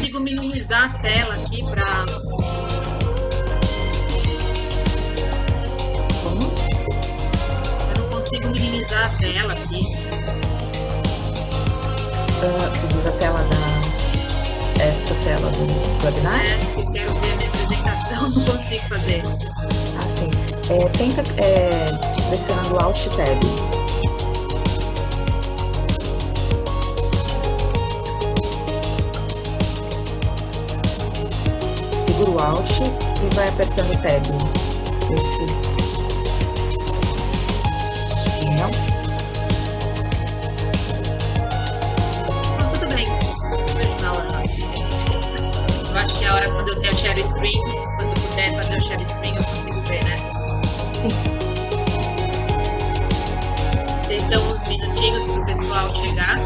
consigo minimizar a tela aqui para... Como? Eu não consigo minimizar a tela aqui. Você diz a tela essa tela do webinar? Eu quero ver a minha apresentação, não consigo fazer. Ah, sim. Tenta pressionando o Alt Tab. Segura o Alt e vai apertando o Tab. Esse. Não? Então, tudo bem. Eu acho que é a hora quando eu der o share screen, quando eu puder fazer o share screen, eu consigo ver, né? Sim. Vocês dão uns minutinhos para o pessoal chegar.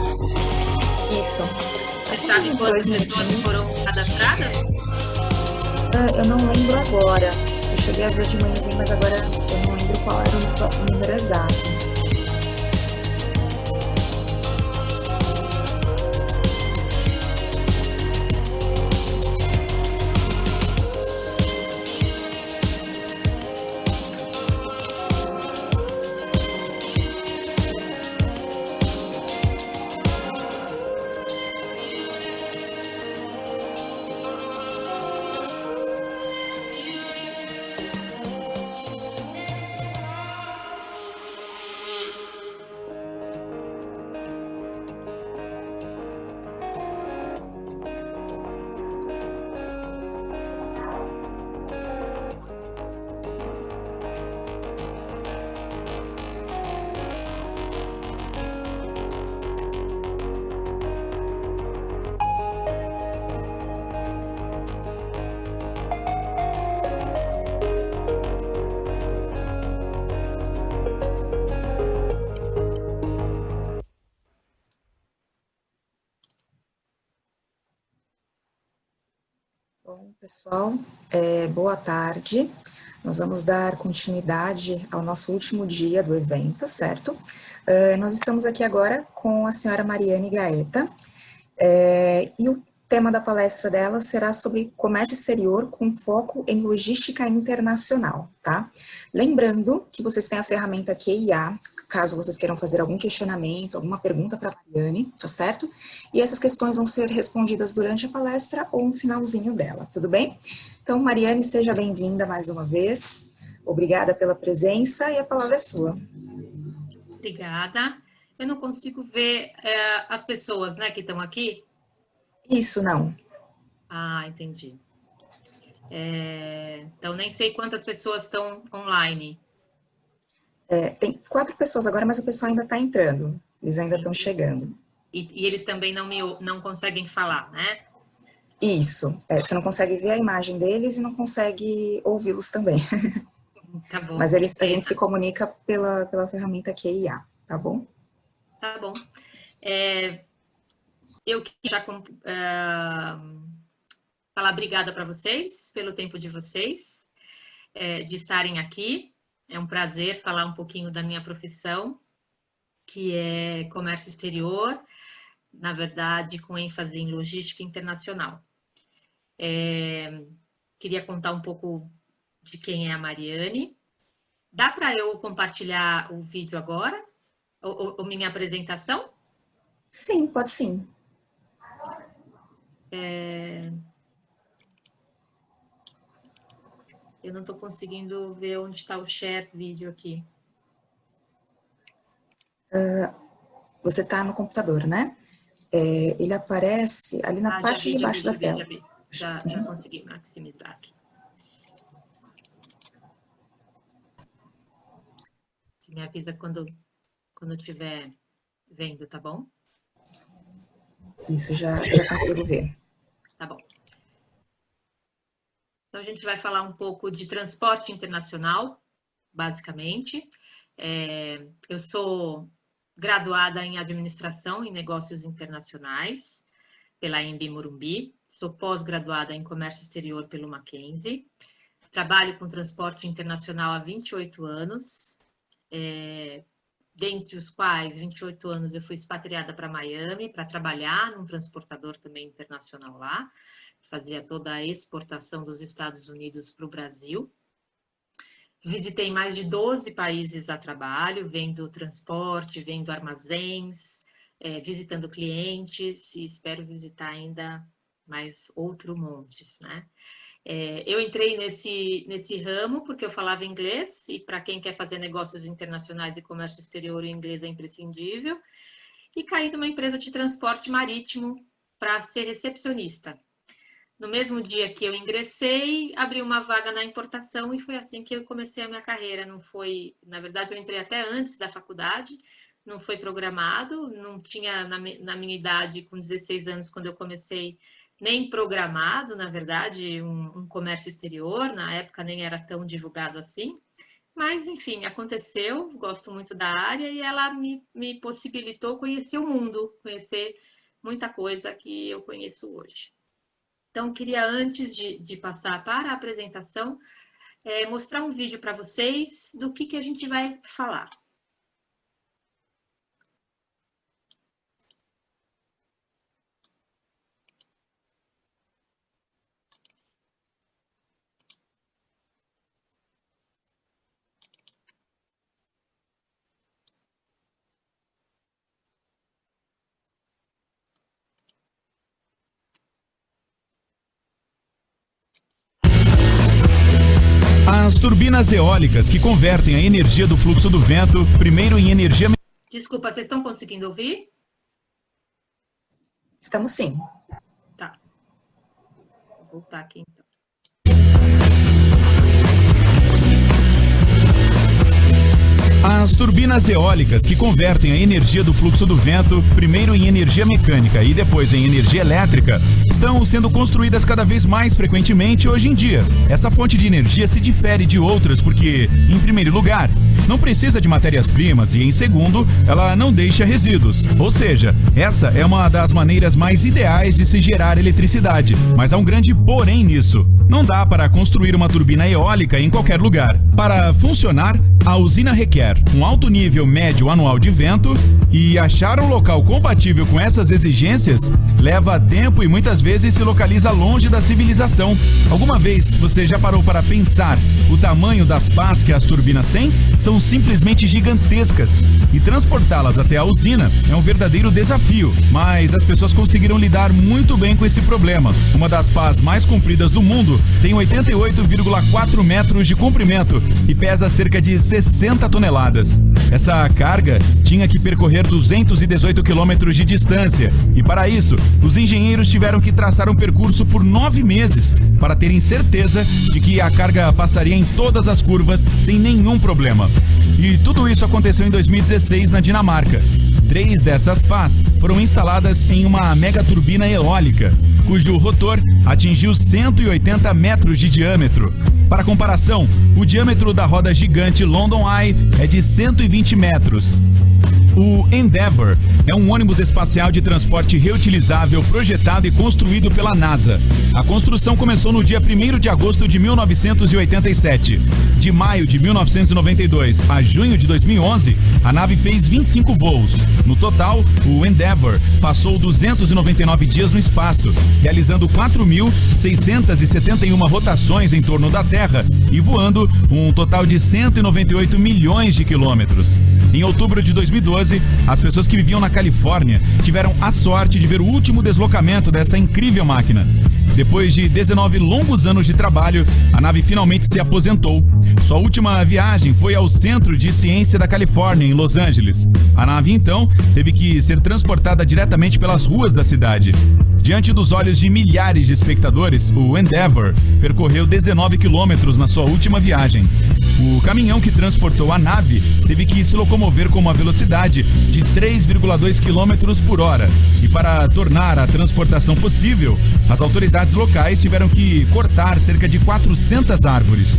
Isso. Você sabe quantas pessoas foram cadastradas? Eu não lembro agora. Eu cheguei a ver de manhãzinho, mas agora eu não lembro qual era o número exato. Bom, pessoal, boa tarde. Nós vamos dar continuidade ao nosso último dia do evento, certo? Nós estamos aqui agora com a senhora Mariane Gaeta, e o tema da palestra dela será sobre comércio exterior com foco em logística internacional, tá? Lembrando que vocês têm a ferramenta QIA, caso vocês queiram fazer algum questionamento, alguma pergunta para a Mariane, tá certo? E essas questões vão ser respondidas durante a palestra ou no finalzinho dela, tudo bem? Então, Mariane, seja bem-vinda mais uma vez. Obrigada pela presença e a palavra é sua. Obrigada. Eu não consigo ver as pessoas, né, que estão aqui. Isso, não. Ah, entendi. Então, nem sei quantas pessoas estão online. Tem 4 pessoas agora, mas o pessoal ainda está entrando. Eles ainda estão chegando. E eles também não conseguem falar, né? Isso. Você não consegue ver a imagem deles e não consegue ouvi-los também. Tá bom. Mas a gente se comunica pela ferramenta QIA, tá bom? Tá bom. Eu queria já falar obrigada para vocês, pelo tempo de vocês, de estarem aqui. É um prazer falar um pouquinho da minha profissão, que é comércio exterior, na verdade, com ênfase em logística internacional. Queria contar um pouco de quem é a Mariane. Dá para eu compartilhar o vídeo agora? Ou minha apresentação? Sim, pode sim. Eu não estou conseguindo ver onde está o share vídeo aqui. Você está no computador, né? Ele aparece ali na parte de baixo da tela. Já consegui maximizar aqui. Você me avisa quando estiver vendo, tá bom? Isso, já consigo ver. Tá bom. Então, a gente vai falar um pouco de transporte internacional, basicamente. Eu sou graduada em Administração e Negócios Internacionais pela Embi Morumbi. Sou pós-graduada em Comércio Exterior pelo Mackenzie. Trabalho com transporte internacional há 28 anos. dentre os quais 28 anos eu fui expatriada para Miami para trabalhar num transportador também internacional lá, fazia toda a exportação dos Estados Unidos para o Brasil. Visitei mais de 12 países a trabalho, vendo transporte, vendo armazéns, visitando clientes, e espero visitar ainda mais outros montes, né? Eu entrei nesse ramo porque eu falava inglês, e para quem quer fazer negócios internacionais e comércio exterior, o inglês é imprescindível, e caí numa empresa de transporte marítimo para ser recepcionista. No mesmo dia que eu ingressei, abri uma vaga na importação e foi assim que eu comecei a minha carreira. Não foi, na verdade, eu entrei até antes da faculdade, não foi programado, não tinha na minha idade, com 16 anos, quando eu comecei, nem programado, na verdade, um comércio exterior, na época nem era tão divulgado assim. Mas, enfim, aconteceu, gosto muito da área e ela me possibilitou conhecer o mundo, conhecer muita coisa que eu conheço hoje. Então, queria, antes de passar para a apresentação, mostrar um vídeo para vocês do que a gente vai falar. As turbinas eólicas que convertem a energia do fluxo do vento primeiro em energia... Desculpa, vocês estão conseguindo ouvir? Estamos sim. Tá. Vou voltar aqui então. As turbinas eólicas que convertem a energia do fluxo do vento primeiro em energia mecânica e depois em energia elétrica estão sendo construídas cada vez mais frequentemente hoje em dia. Essa fonte de energia se difere de outras porque, em primeiro lugar, não precisa de matérias-primas e, em segundo, ela não deixa resíduos. Ou seja, essa é uma das maneiras mais ideais de se gerar eletricidade. Mas há um grande porém nisso. Não dá para construir uma turbina eólica em qualquer lugar. Para funcionar, a usina requer um alto nível médio anual de vento e achar um local compatível com essas exigências leva tempo e muitas vezes se localiza longe da civilização. Alguma vez você já parou para pensar o tamanho das pás que as turbinas têm? São simplesmente gigantescas e transportá-las até a usina é um verdadeiro desafio, mas as pessoas conseguiram lidar muito bem com esse problema. Uma das pás mais compridas do mundo tem 88,4 metros de comprimento e pesa cerca de 60 toneladas. Essa carga tinha que percorrer 218 quilômetros de distância e, para isso, os engenheiros tiveram que traçar um percurso por 9 meses para terem certeza de que a carga passaria em todas as curvas sem nenhum problema. E tudo isso aconteceu em 2016 na Dinamarca. 3 dessas pás foram instaladas em uma mega turbina eólica, cujo rotor atingiu 180 metros de diâmetro. Para comparação, o diâmetro da roda gigante London Eye é de 120 metros. O Endeavour é um ônibus espacial de transporte reutilizável projetado e construído pela NASA. A construção começou no dia 1º de agosto de 1987. De maio de 1992 a junho de 2011, a nave fez 25 voos. No total, o Endeavour passou 299 dias no espaço, realizando 4.671 rotações em torno da Terra e voando um total de 198 milhões de quilômetros. Em outubro de 2012, as pessoas que viviam na Califórnia tiveram a sorte de ver o último deslocamento desta incrível máquina. Depois de 19 longos anos de trabalho, a nave finalmente se aposentou. Sua última viagem foi ao Centro de Ciência da Califórnia, em Los Angeles. A nave, então, teve que ser transportada diretamente pelas ruas da cidade. Diante dos olhos de milhares de espectadores, o Endeavour percorreu 19 quilômetros na sua última viagem. O caminhão que transportou a nave teve que se locomover com uma velocidade de 3,2 km por hora. E para tornar a transportação possível, as autoridades locais tiveram que cortar cerca de 400 árvores.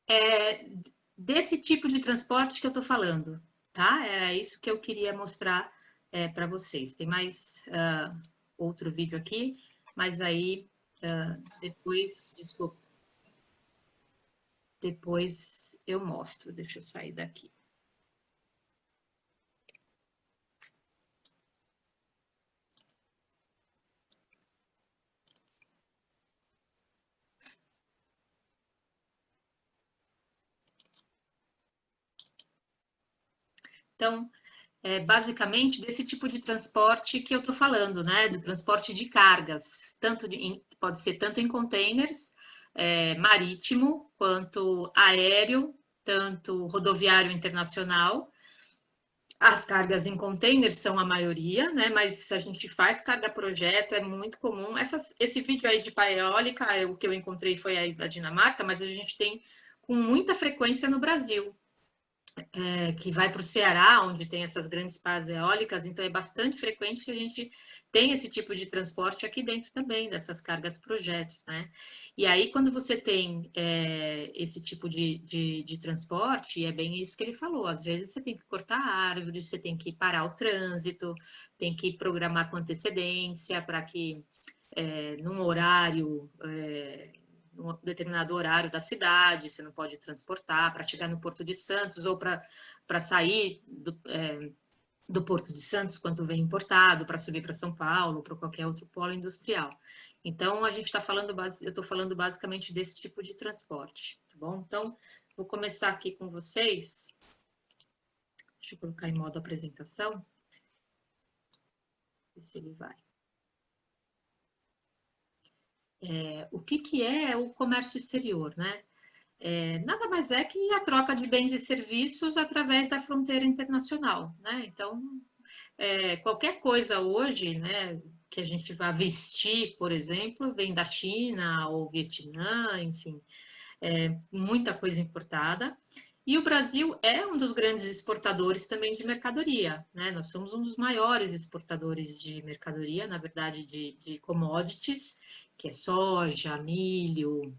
É desse tipo de transporte que eu estou falando, tá? É isso que eu queria mostrar para vocês. Tem mais outro vídeo aqui, mas aí depois, desculpa. depois eu mostro. Deixa eu sair daqui. Então, basicamente desse tipo de transporte que eu estou falando, né? Do transporte de cargas, pode ser tanto em containers, marítimo, quanto aéreo, tanto rodoviário internacional. As cargas em containers são a maioria, né? Mas a gente faz carga-projeto, é muito comum. Esse vídeo aí de pá eólica, o que eu encontrei foi aí da Dinamarca, mas a gente tem com muita frequência no Brasil. Que vai para o Ceará, onde tem essas grandes pás eólicas, então é bastante frequente que a gente tem esse tipo de transporte aqui dentro também, dessas cargas projetos, né? E aí, quando você tem esse tipo de transporte, é bem isso que ele falou, às vezes você tem que cortar árvores, você tem que parar o trânsito, tem que programar com antecedência para que, num horário... um determinado horário da cidade, você não pode transportar para chegar no Porto de Santos ou para sair do Porto de Santos quando vem importado, para subir para São Paulo, para qualquer outro polo industrial. Então, a gente está falando, eu estou falando basicamente desse tipo de transporte, tá bom? Então, vou começar aqui com vocês. Deixa eu colocar em modo apresentação. Ver se ele vai. O que é o comércio exterior, né? Nada mais é que a troca de bens e serviços através da fronteira internacional, né? Então, qualquer coisa hoje, né, que a gente vá vestir, por exemplo, vem da China ou Vietnã, enfim, muita coisa importada. E o Brasil é um dos grandes exportadores também de mercadoria, né? Nós somos um dos maiores exportadores de mercadoria, na verdade, de commodities, que é soja, milho,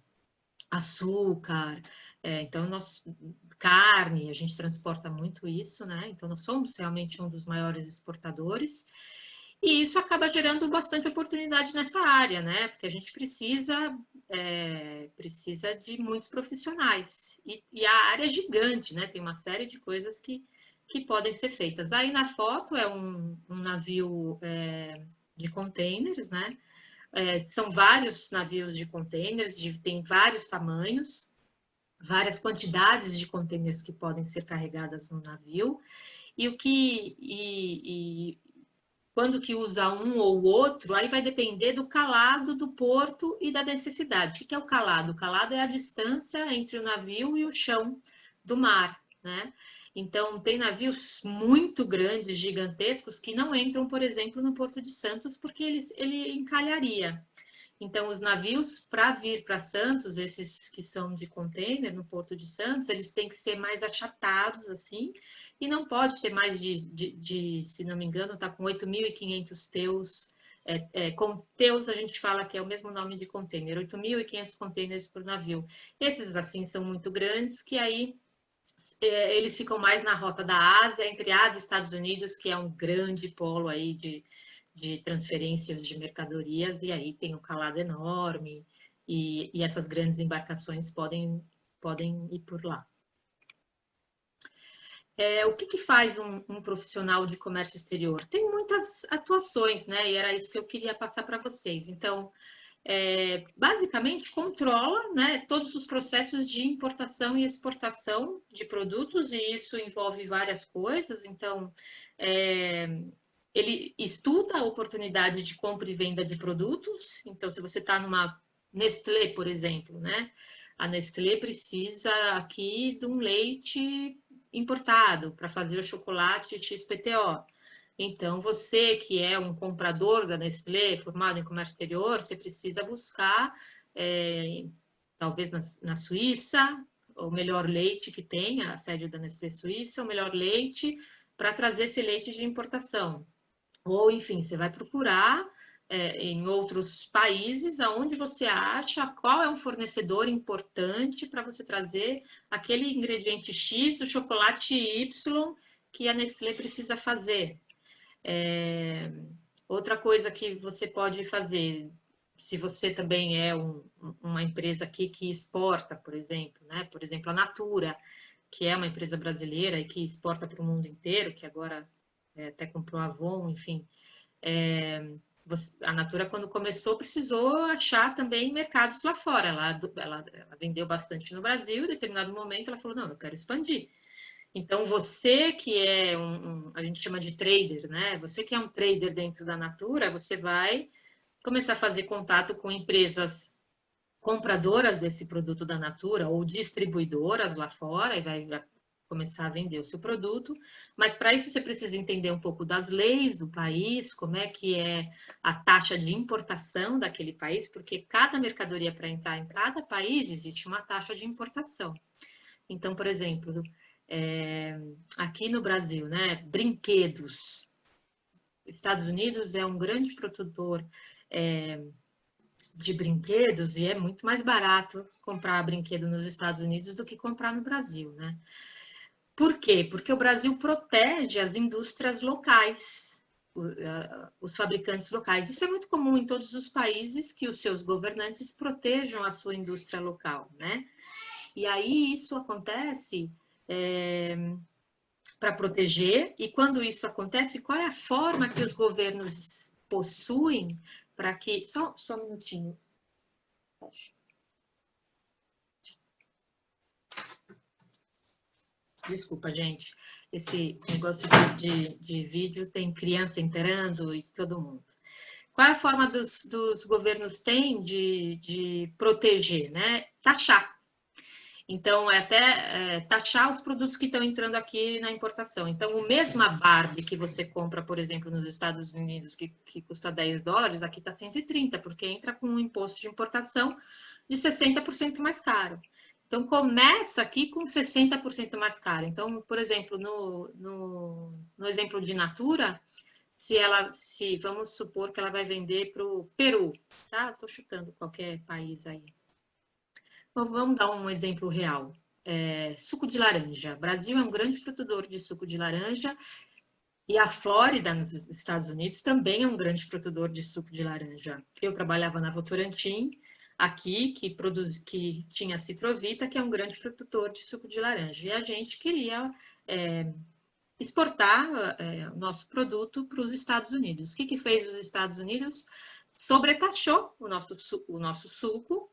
açúcar, então carne, a gente transporta muito isso, né? Então nós somos realmente um dos maiores exportadores. E isso acaba gerando bastante oportunidade nessa área, né? Porque a gente precisa de muitos profissionais. E a área é gigante, né? Tem uma série de coisas que podem ser feitas. Aí na foto é um navio de containers, né? São vários navios de containers, tem vários tamanhos, várias quantidades de containers que podem ser carregadas no navio. Quando que usa um ou outro, aí vai depender do calado do porto e da necessidade. O que é o calado? O calado é a distância entre o navio e o chão do mar, né? Então, tem navios muito grandes, gigantescos, que não entram, por exemplo, no Porto de Santos, porque ele encalharia. Então, os navios, para vir para Santos, esses que são de container no Porto de Santos, eles têm que ser mais achatados, assim, e não pode ter mais se não me engano, está com 8.500 teus. Com teus a gente fala que é o mesmo nome de container, 8.500 containers por navio. Esses, assim, são muito grandes, que aí eles ficam mais na rota da Ásia, entre Ásia e Estados Unidos, que é um grande polo aí de transferências de mercadorias, e aí tem um calado enorme, e essas grandes embarcações podem ir por lá. O que faz um profissional de comércio exterior? Tem muitas atuações, né? E era isso que eu queria passar para vocês. Então, basicamente controla, né, todos os processos de importação e exportação de produtos, e isso envolve várias coisas. Então, ele estuda a oportunidade de compra e venda de produtos. Então, se você está numa Nestlé, por exemplo, né, a Nestlé precisa aqui de um leite importado para fazer o chocolate XPTO. Então, você que é um comprador da Nestlé, formado em comércio exterior, você precisa buscar, talvez na Suíça, o melhor leite que tem, a sede da Nestlé Suíça, o melhor leite para trazer esse leite de importação. Ou, enfim, você vai procurar em outros países aonde você acha qual é um fornecedor importante para você trazer aquele ingrediente X do chocolate Y que a Nestlé precisa fazer. Outra coisa que você pode fazer, se você também é uma empresa aqui que exporta, por exemplo, né? Por exemplo, a Natura, que é uma empresa brasileira e que exporta para o mundo inteiro, que agora até comprou a Avon, enfim. A Natura, quando começou, precisou achar também mercados lá fora. Ela vendeu bastante no Brasil, em determinado momento ela falou, não, eu quero expandir. Então, você que é a gente chama de trader, né? Você que é um trader dentro da Natura, você vai começar a fazer contato com empresas compradoras desse produto da Natura ou distribuidoras lá fora e vai começar a vender o seu produto, mas para isso você precisa entender um pouco das leis do país, como é que é a taxa de importação daquele país, porque cada mercadoria para entrar em cada país existe uma taxa de importação. Então, por exemplo, aqui no Brasil, né, brinquedos. Estados Unidos é um grande produtor de brinquedos e é muito mais barato comprar brinquedo nos Estados Unidos do que comprar no Brasil, né? Por quê? Porque o Brasil protege as indústrias locais, os fabricantes locais. Isso é muito comum em todos os países, que os seus governantes protejam a sua indústria local, né? E aí isso acontece para proteger, e quando isso acontece, qual é a forma que os governos possuem para que... Só um minutinho. Desculpa, gente. Esse negócio de vídeo tem criança inteirando e todo mundo. Qual é a forma dos governos têm de proteger, né? Taxar. Então, até taxar os produtos que estão entrando aqui na importação. Então, o mesma Barbie que você compra, por exemplo, nos Estados Unidos, que custa $10, aqui está 130, porque entra com um imposto de importação de 60% mais caro. Então, começa aqui com 60% mais caro. Então, por exemplo, no exemplo de Natura, se vamos supor que ela vai vender para o Peru, tá? Estou chutando qualquer país aí. Então, vamos dar um exemplo real. Suco de laranja. O Brasil é um grande produtor de suco de laranja e a Flórida, nos Estados Unidos, também é um grande produtor de suco de laranja. Eu trabalhava na Votorantim, aqui, que tinha a Citrovita, que é um grande produtor de suco de laranja. E a gente queria exportar o nosso produto para os Estados Unidos. O que fez os Estados Unidos? Sobretaxou o nosso suco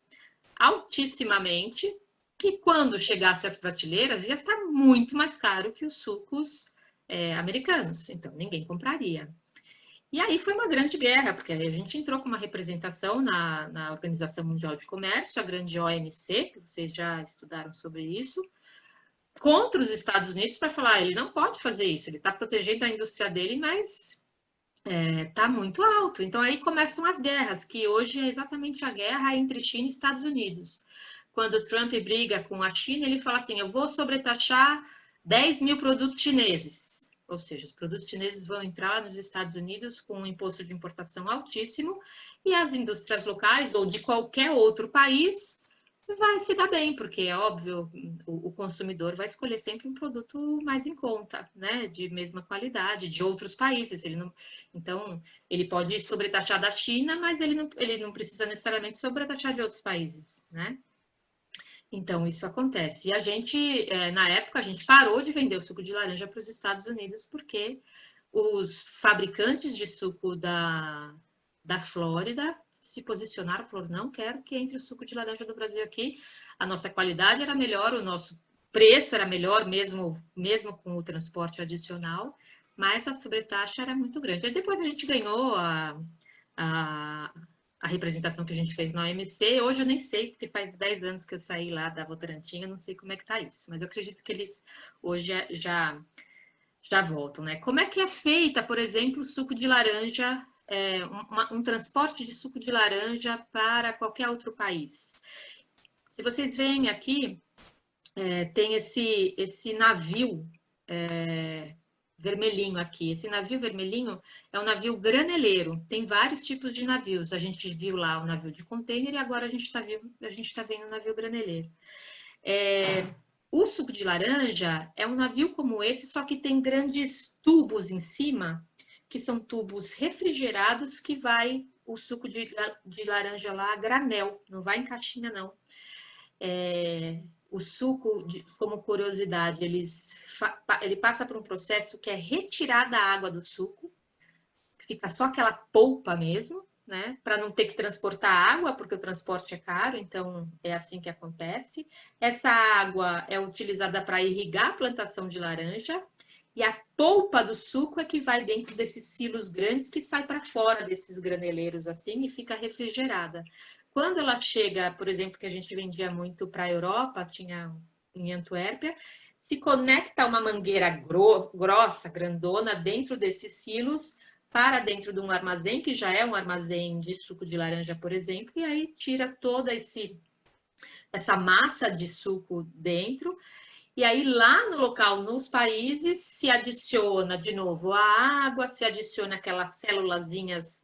altissimamente, que quando chegasse às prateleiras ia estar muito mais caro que os sucos americanos. Então, ninguém compraria. E aí foi uma grande guerra, porque a gente entrou com uma representação na Organização Mundial de Comércio, a grande OMC, que vocês já estudaram sobre isso, contra os Estados Unidos para falar, ele não pode fazer isso, ele está protegendo a indústria dele, mas está muito alto. Então aí começam as guerras, que hoje é exatamente a guerra entre China e Estados Unidos. Quando o Trump briga com a China, ele fala assim, eu vou sobretaxar 10 mil produtos chineses. Ou seja, os produtos chineses vão entrar nos Estados Unidos com um imposto de importação altíssimo e as indústrias locais ou de qualquer outro país vai se dar bem, porque é óbvio, o consumidor vai escolher sempre um produto mais em conta, né, de mesma qualidade, de outros países. Então, ele pode sobretaxar da China, mas ele não precisa necessariamente sobretaxar de outros países, né? Então, isso acontece. E a gente, na época, a gente parou de vender o suco de laranja para os Estados Unidos, porque os fabricantes de suco da Flórida se posicionaram, falaram, não quero que entre o suco de laranja do Brasil aqui, a nossa qualidade era melhor, o nosso preço era melhor, mesmo com o transporte adicional, mas a sobretaxa era muito grande. Aí depois a gente ganhou a representação que a gente fez na OMC, hoje eu nem sei, porque faz 10 anos que eu saí lá da Votorantim, eu não sei como é que tá isso, mas eu acredito que eles hoje já voltam, né? Como é que é feita, por exemplo, o suco de laranja, um transporte de suco de laranja para qualquer outro país? Se vocês veem aqui, tem esse navio vermelhinho aqui. Esse navio vermelhinho é um navio graneleiro. Tem vários tipos de navios. A gente viu lá o navio de container e agora a gente tá vendo o navio graneleiro. O suco de laranja é um navio como esse, só que tem grandes tubos em cima que são tubos refrigerados que vai o suco de laranja lá a granel, não vai em caixinha, não. O suco, como curiosidade, ele passa por um processo que é retirar da água do suco, fica só aquela polpa mesmo, né? Para não ter que transportar água, porque o transporte é caro, então é assim que acontece. Essa água é utilizada para irrigar a plantação de laranja, e a polpa do suco é que vai dentro desses silos grandes que sai para fora desses graneleiros assim e fica refrigerada. Quando ela chega, por exemplo, que a gente vendia muito para a Europa, tinha em Antuérpia, se conecta uma mangueira grossa, grandona, dentro desses silos, para dentro de um armazém, que já é um armazém de suco de laranja, por exemplo, e aí tira toda essa massa de suco dentro, e aí lá no local, nos países, se adiciona de novo a água, se adiciona aquelas célulazinhas,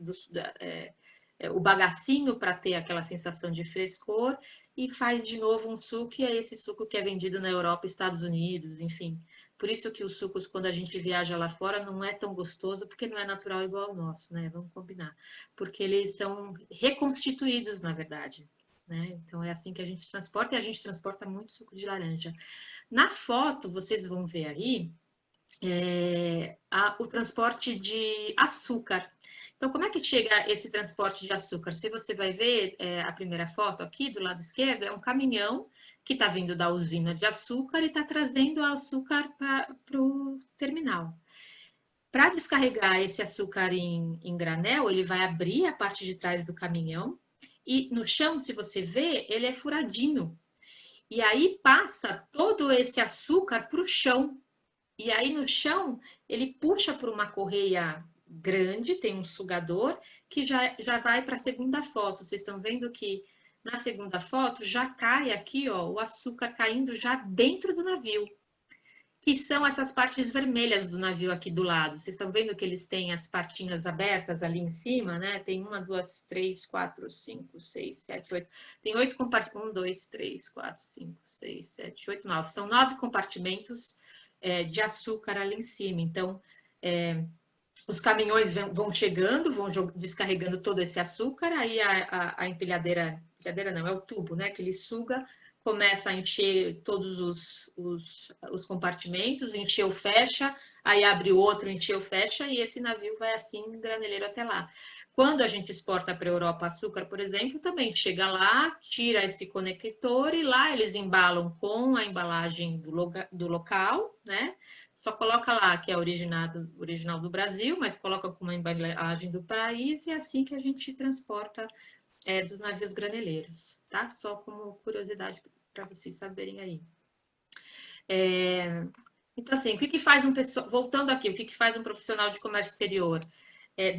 o bagacinho para ter aquela sensação de frescor, e faz de novo um suco, e é esse suco que é vendido na Europa, Estados Unidos, enfim. Por isso que os sucos, quando a gente viaja lá fora, não é tão gostoso, porque não é natural igual ao nosso, né? Vamos combinar. Porque eles são reconstituídos, na verdade, né? Então é assim que a gente transporta, e a gente transporta muito suco de laranja. Na foto, vocês vão ver aí, o transporte de açúcar. Então, como é que chega esse transporte de açúcar? Se você vai ver a primeira foto aqui, do lado esquerdo, é um caminhão que está vindo da usina de açúcar e está trazendo o açúcar para o terminal. Para descarregar esse açúcar em granel, ele vai abrir a parte de trás do caminhão e no chão, se você vê, ele é furadinho. E aí passa todo esse açúcar para o chão. E aí no chão, ele puxa por uma correia grande, tem um sugador, que já vai para a segunda foto. Vocês estão vendo que na segunda foto já cai aqui, ó, o açúcar caindo já dentro do navio, que são essas partes vermelhas do navio aqui do lado. Vocês estão vendo que eles têm as partinhas abertas ali em cima, né? Tem 1, 2, 3, 4, 5, 6, 7, 8. Tem 8 compartimentos. 1, 2, 3, 4, 5, 6, 7, 8, 9. São 9 compartimentos de açúcar ali em cima. Então, os caminhões vão chegando, vão descarregando todo esse açúcar, aí a empilhadeira não, é o tubo, né, que ele suga, começa a encher todos os compartimentos, encheu, fecha, aí abre outro, encheu, fecha, e esse navio vai assim, graneleiro até lá. Quando a gente exporta para a Europa açúcar, por exemplo, também chega lá, tira esse conector e lá eles embalam com a embalagem do local, né? Só coloca lá que é original do Brasil, mas coloca com uma embalagem do país, e é assim que a gente transporta dos navios graneleiros, tá? Só como curiosidade para vocês saberem aí. Então, assim, o que faz voltando aqui, o que faz um profissional de comércio exterior?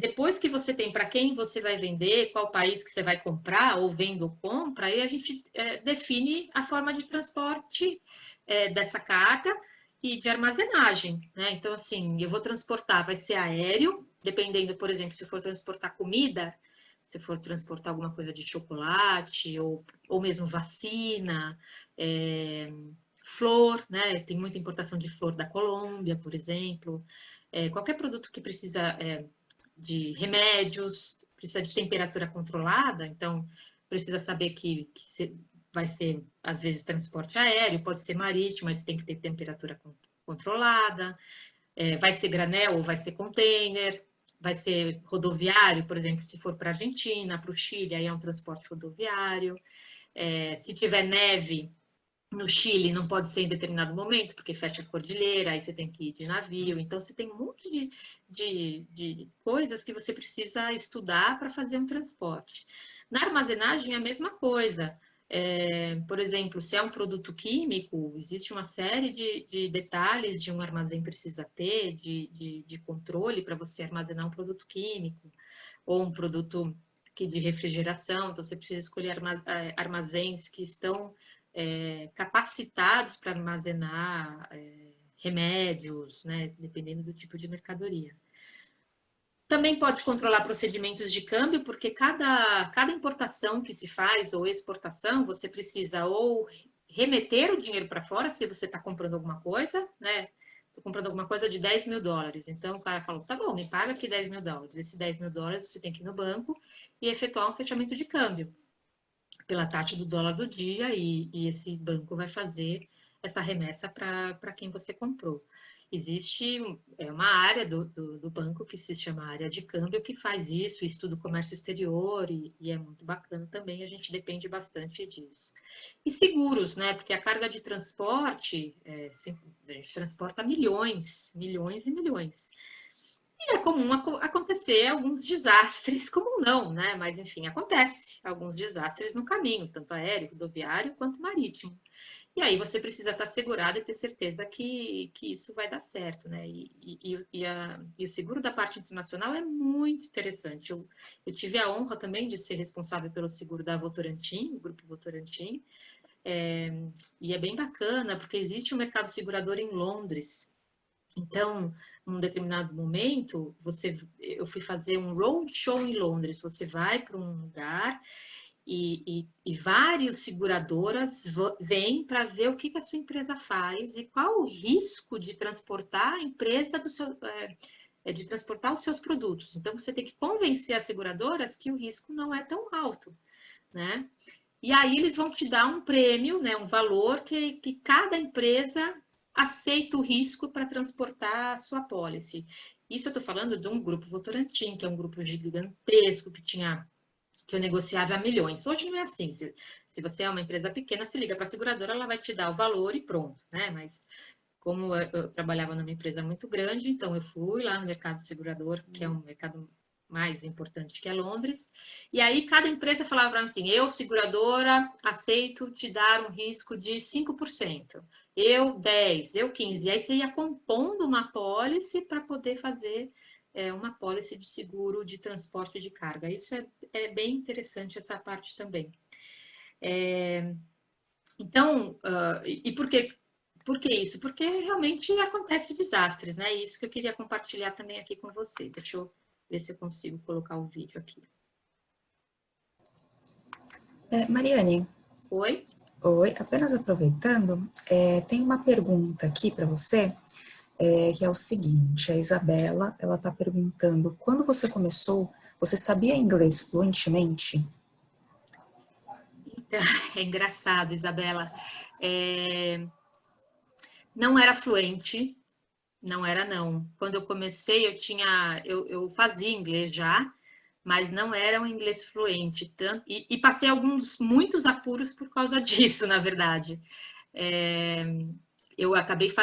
Depois que você tem para quem você vai vender, qual país que você vai comprar, ou vende ou compra, aí a gente define a forma de transporte dessa carga e de armazenagem, né? Então, assim, eu vou transportar, vai ser aéreo, dependendo, por exemplo, se for transportar comida, se for transportar alguma coisa de chocolate, ou mesmo vacina, flor, né? Tem muita importação de flor da Colômbia, por exemplo. Qualquer produto que precisa de remédios, precisa de temperatura controlada, então precisa saber que vai ser, às vezes, transporte aéreo, pode ser marítimo, mas tem que ter temperatura controlada, vai ser granel ou vai ser container, vai ser rodoviário, por exemplo, se for para a Argentina, para o Chile, aí é um transporte rodoviário. Se tiver neve no Chile, não pode ser em determinado momento, porque fecha a cordilheira, aí você tem que ir de navio. Então, você tem um monte de coisas que você precisa estudar para fazer um transporte. Na armazenagem, é a mesma coisa. Por exemplo, se é um produto químico, existe uma série de detalhes de um armazém precisa ter, de controle para você armazenar um produto químico, ou um produto de refrigeração. Então, você precisa escolher armazéns que estão capacitados para armazenar remédios, né, dependendo do tipo de mercadoria. Também pode controlar procedimentos de câmbio, porque cada importação que se faz ou exportação, você precisa ou remeter o dinheiro para fora, se você está comprando alguma coisa, né? estou comprando alguma coisa de $10 mil. Então, o cara falou, tá bom, me paga aqui $10 mil. Esses $10 mil você tem que ir no banco e efetuar um fechamento de câmbio pela taxa do dólar do dia e esse banco vai fazer essa remessa para quem você comprou. Existe uma área do banco que se chama área de câmbio que faz isso, estuda o comércio exterior e é muito bacana também, a gente depende bastante disso. E seguros, né? Porque a carga de transporte, a gente transporta milhões e milhões. E é comum acontecer alguns desastres, comum não, né? Mas, enfim, acontece alguns desastres no caminho, tanto aéreo, rodoviário, quanto marítimo. E aí você precisa estar segurado e ter certeza que isso vai dar certo, né? E o seguro da parte internacional é muito interessante. Eu tive a honra também de ser responsável pelo seguro da Votorantim, o grupo Votorantim, e é bem bacana, porque existe um mercado segurador em Londres. Então, num determinado momento, eu fui fazer um roadshow em Londres. Você vai para um lugar e várias seguradoras vêm para ver o que a sua empresa faz e qual o risco de transportar a empresa de transportar os seus produtos. Então, você tem que convencer as seguradoras que o risco não é tão alto, né? E aí eles vão te dar um prêmio, né, um valor que cada empresa aceita o risco para transportar a sua policy. Isso eu estou falando de um grupo Votorantim, que é um grupo gigantesco que eu negociava a milhões. Hoje não é assim. Se você é uma empresa pequena, se liga para a seguradora, ela vai te dar o valor e pronto, né? Mas como eu trabalhava numa empresa muito grande, então eu fui lá no mercado segurador, que é um mercado mais importante que é Londres, e aí cada empresa falava para mim assim, eu, seguradora, aceito te dar um risco de 5%, eu 10%, eu 15%, e aí você ia compondo uma pólice para poder fazer uma pólice de seguro de transporte de carga. Isso é bem interessante, essa parte também. Então, e por que isso? Porque realmente acontece desastres, né? Isso que eu queria compartilhar também aqui com você. Deixa eu ver se eu consigo colocar o vídeo aqui. Mariane. Oi? Oi, apenas aproveitando, tem uma pergunta aqui para você, que é o seguinte, a Isabela, ela está perguntando, quando você começou, você sabia inglês fluentemente? Então, é engraçado, Isabela. Não era fluente, não era não. Quando eu comecei, eu fazia inglês já, mas não era um inglês fluente. E passei muitos apuros por causa disso, na verdade. Eu acabei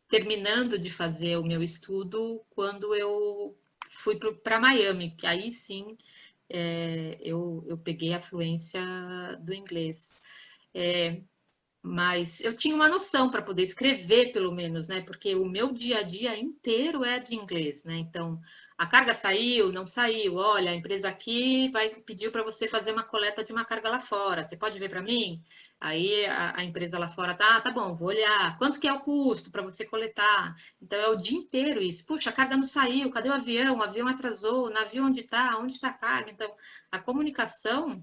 terminando de fazer o meu estudo quando eu fui para Miami, que aí sim eu peguei a fluência do inglês. Mas eu tinha uma noção para poder escrever, pelo menos, né? Porque o meu dia a dia inteiro é de inglês, né? Então, a carga saiu, não saiu. Olha, a empresa aqui pediu para você fazer uma coleta de uma carga lá fora. Você pode ver para mim? Aí a empresa lá fora tá bom, vou olhar. Quanto que é o custo para você coletar? Então, é o dia inteiro isso. Puxa, a carga não saiu, cadê o avião? O avião atrasou, o navio onde está? Onde está a carga? Então, a comunicação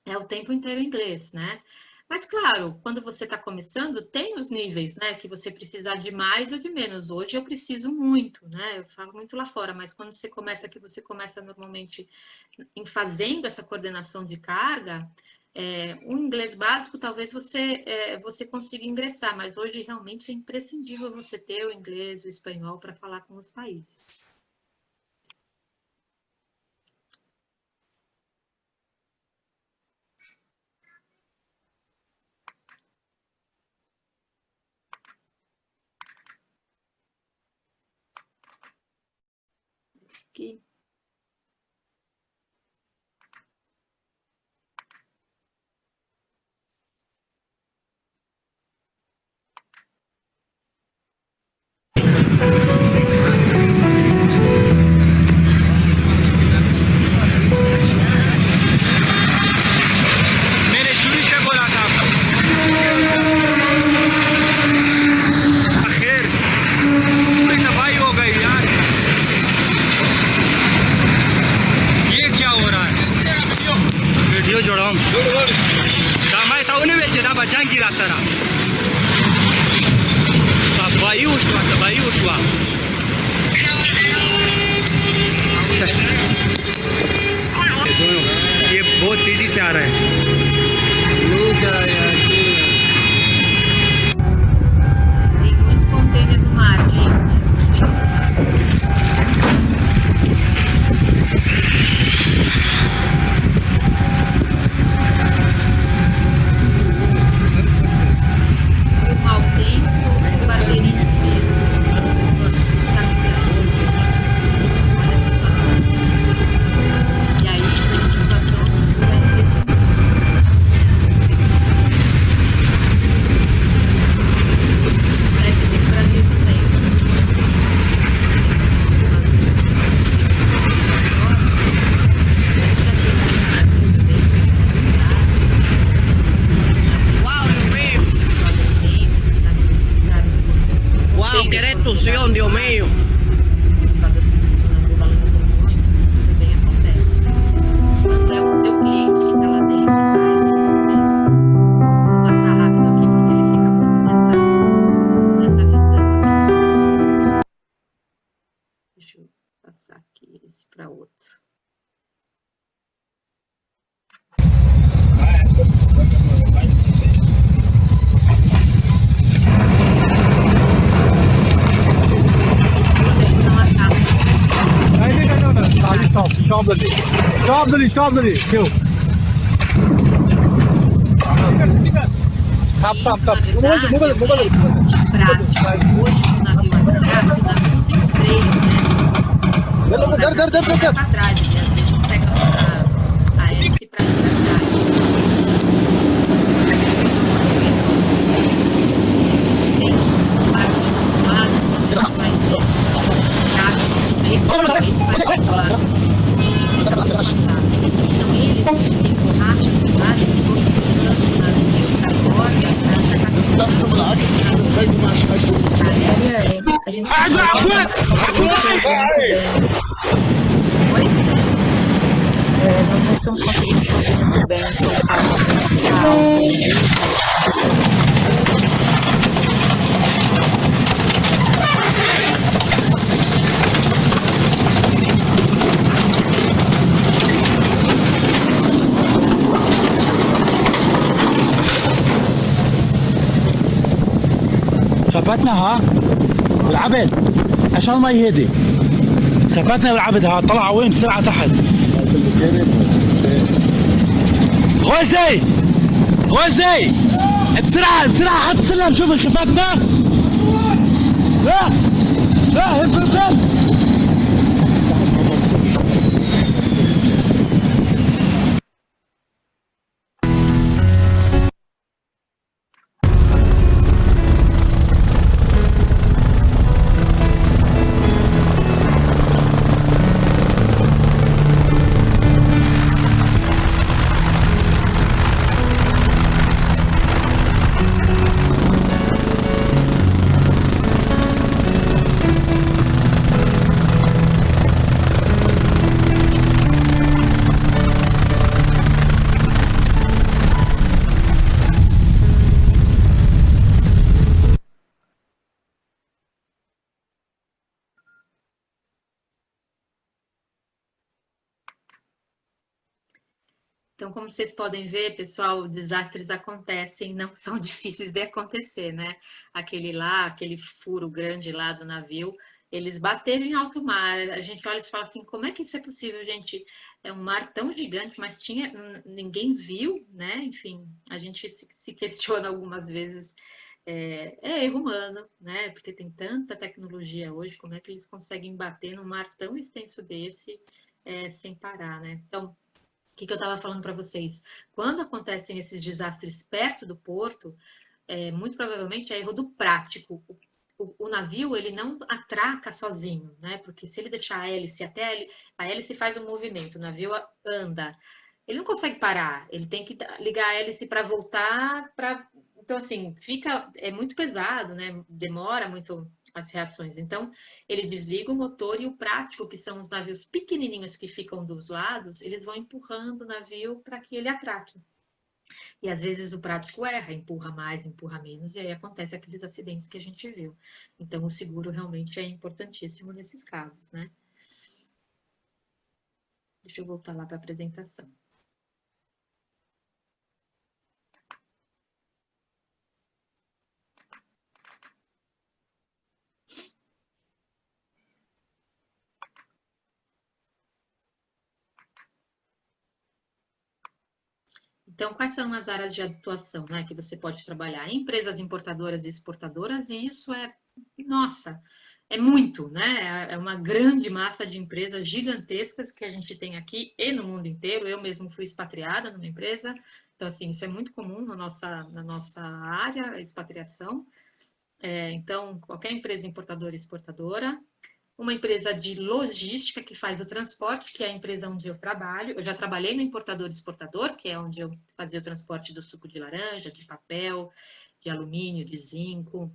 é o tempo inteiro em inglês, né? Mas, claro, quando você está começando, tem os níveis, né? Que você precisa de mais ou de menos. Hoje eu preciso muito, né? Eu falo muito lá fora, mas quando você começa normalmente em fazendo essa coordenação de carga, o inglês básico talvez você consiga ingressar, mas hoje realmente é imprescindível você ter o inglês, o espanhol para falar com os países. Aqui. जा रहा है। Tem muito container no mar, gente. O mau tempo, o barbeirinho mesmo. Olha a situação. E aí, a situação vai crescendo. Parece que no Brasil também. ¡Wow, qué destrucción, Dios mío! Por causa do balanço muito, isso também acontece. Quando é o seu cliente que está lá dentro, ai, que desespero. Vou passar rápido aqui porque ele fica muito nessa visão aqui. Deixa eu passar aqui esse para outro. Eles não acabam. Stop the show. Tap. De prática, hoje no navio atrás, o navio tem freio, né? Para trás, ele às vezes pega a hélice para ir para trás. Tem um barquinho do lado, quando vai ter então eles ficam borrachas do lado, eles vão empurrando o navio para fora, Mariane, a gente não está conseguindo te ouvir muito bem. Oi? Nós não estamos conseguindo te ouvir muito bem, o som está alto no vídeo. خفتنا ها العبد عشان ما يهدي. خفتنا بالعبد ها طلع وين بسرعه تحت. غوزي بسرعه حط سلم شوف خفتنا. لا هب. Então, como vocês podem ver, pessoal, desastres acontecem, não são difíceis de acontecer, né? Aquele furo grande lá do navio, eles bateram em alto mar. A gente olha e fala assim, como é que isso é possível, gente? É um mar tão gigante, mas ninguém viu, né? Enfim, a gente se questiona algumas vezes. É erro humano, né? Porque tem tanta tecnologia hoje, como é que eles conseguem bater num mar tão extenso desse sem parar, né? Então, o que eu estava falando para vocês? Quando acontecem esses desastres perto do porto, muito provavelmente é erro do prático. O navio, ele não atraca sozinho, né? Porque se ele deixar a hélice a hélice faz um movimento, o navio anda. Ele não consegue parar, ele tem que ligar a hélice para voltar, então assim, é muito pesado, né? Demora muito as reações. Então, ele desliga o motor e o prático, que são os navios pequenininhos que ficam dos lados, eles vão empurrando o navio para que ele atraque. E às vezes o prático erra, empurra mais, empurra menos, e aí acontece aqueles acidentes que a gente viu. Então, o seguro realmente é importantíssimo nesses casos, né? Deixa eu voltar lá para a apresentação. Então, quais são as áreas de atuação, né, que você pode trabalhar? Empresas importadoras e exportadoras, e isso nossa, é muito, né? É uma grande massa de empresas gigantescas que a gente tem aqui e no mundo inteiro. Eu mesmo fui expatriada numa empresa, então, assim, isso é muito comum na nossa área, a expatriação. Então, qualquer empresa importadora e exportadora. Uma empresa de logística que faz o transporte, que é a empresa onde eu trabalho. Eu já trabalhei no importador e exportador, que é onde eu fazia o transporte do suco de laranja, de papel, de alumínio, de zinco,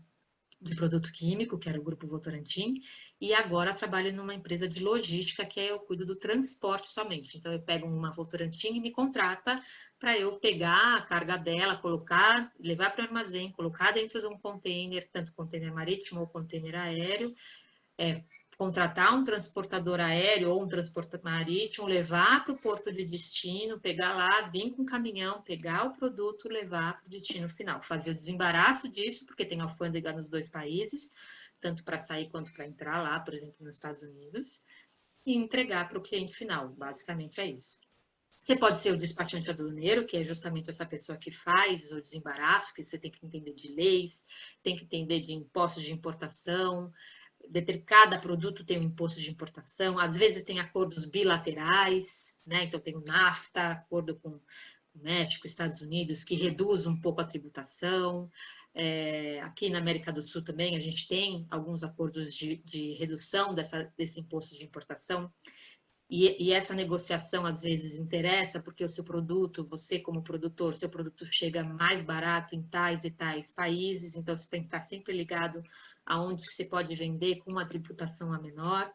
de produto químico, que era o Grupo Votorantim, e agora trabalho numa empresa de logística, que eu cuido do transporte somente. Então, eu pego uma Votorantim e me contrata para eu pegar a carga dela, colocar, levar para o armazém, colocar dentro de um container, tanto container marítimo ou container aéreo, contratar um transportador aéreo ou um transportador marítimo, levar para o porto de destino, pegar lá, vir com o caminhão, pegar o produto, levar para o destino final. Fazer o desembaraço disso, porque tem alfândega nos 2 países, tanto para sair quanto para entrar lá, por exemplo, nos Estados Unidos, e entregar para o cliente final. Basicamente é isso. Você pode ser o despachante aduaneiro, que é justamente essa pessoa que faz o desembaraço, que você tem que entender de leis, tem que entender de impostos de importação. Cada produto tem um imposto de importação, às vezes tem acordos bilaterais, né? Então tem o NAFTA, acordo com o México, Estados Unidos, que reduz um pouco a tributação. Aqui na América do Sul também a gente tem alguns acordos de redução desse imposto de importação. E essa negociação às vezes interessa porque o seu produto, você como produtor, seu produto chega mais barato em tais e tais países, então você tem que estar sempre ligado aonde você pode vender com uma tributação a menor.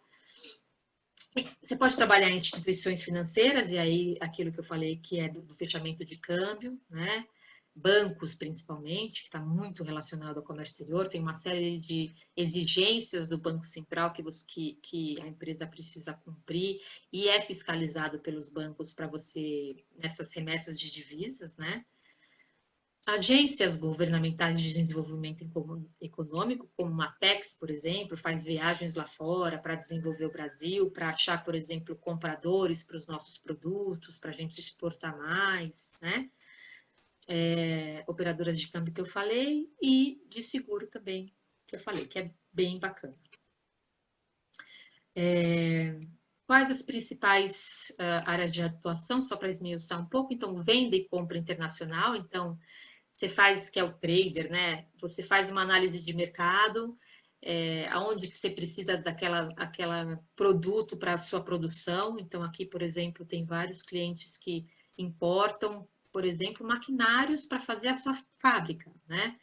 Você pode trabalhar em instituições financeiras, e aí aquilo que eu falei que é do fechamento de câmbio, né? Bancos, principalmente, que está muito relacionado ao comércio exterior, tem uma série de exigências do Banco Central que a empresa precisa cumprir e é fiscalizado pelos bancos para você, nessas remessas de divisas, né? Agências governamentais de desenvolvimento econômico, como a Apex, por exemplo, faz viagens lá fora para desenvolver o Brasil, para achar, por exemplo, compradores para os nossos produtos, para a gente exportar mais, né? Operadoras de câmbio que eu falei e de seguro também, que eu falei, que é bem bacana. Quais as principais áreas de atuação, só para esmiuçar um pouco? Então, venda e compra internacional. Então, você faz, que é o trader, né? Você faz uma análise de mercado, aonde que você precisa daquela produto para a sua produção. Então, aqui, por exemplo, tem vários clientes que importam, por exemplo, maquinários para fazer a sua fábrica, né?